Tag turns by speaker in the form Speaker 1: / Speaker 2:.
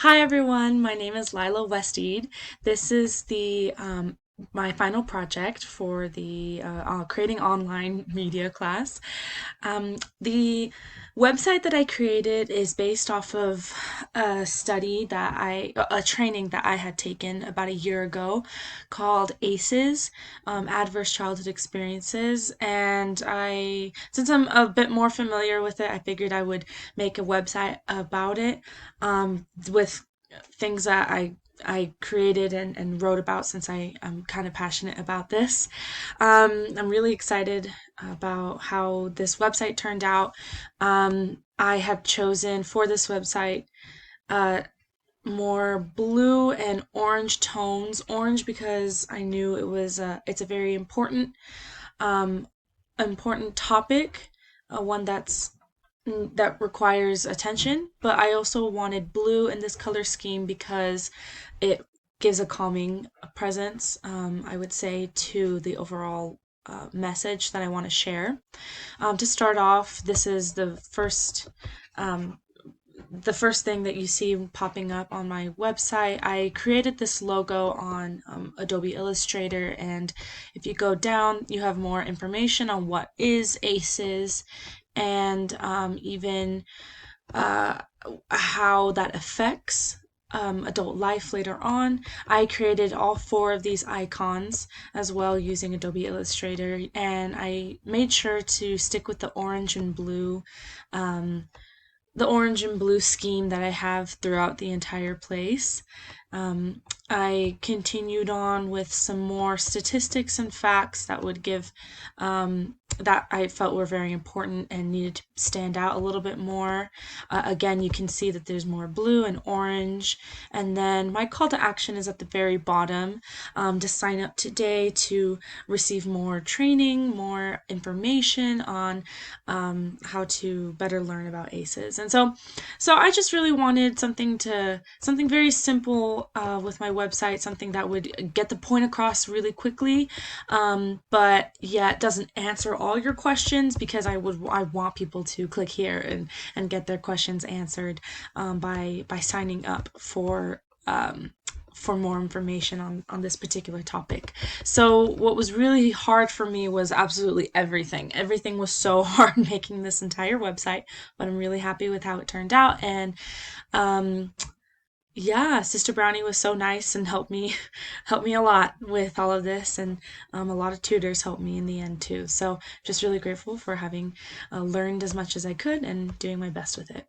Speaker 1: Hi everyone, my name is Lila Westeed. This is the my final project for the creating online media class. The website that I created is based off of a training that I had taken about a year ago called ACEs, Adverse Childhood Experiences. And since I'm a bit more familiar with it, I figured I would make a website about it with things that I created and wrote about since I'm kind of passionate about this. I'm really excited about how this website turned out. I have chosen for this website uh, more blue and orange tones. Orange because I knew it's a very important topic, one that requires attention, but I also wanted blue in this color scheme because it gives a calming presence, I would say, to the overall message that I want to share. To start off, this is um, the first thing that you see popping up on my website. I created this logo on Adobe Illustrator, and if you go down, you have more information on what is ACEs and even uh, how that affects adult life later on. I created all four of these icons as well using Adobe Illustrator, and I made sure to stick with um, the orange and blue scheme that I have throughout the entire place. I continued on with some more statistics and facts that would give that I felt were very important and needed to stand out a little bit more. Again, you can see that there's more blue and orange. And then my call to action is at the very bottom, to sign up today to receive more training, more information on how to better learn about ACEs. And so I just really wanted something very simple with my website, something that would get the point across really quickly, but yet doesn't answer all your questions because I want people to click here and get their questions answered by signing up for more information on this particular topic. So what was really hard for me was absolutely everything. Everything was so hard making this entire website, but I'm really happy with how it turned out. And um, yeah, Sister Brownie was so nice and helped me a lot with all of this, and a lot of tutors helped me in the end too. So just really grateful for having learned as much as I could and doing my best with it.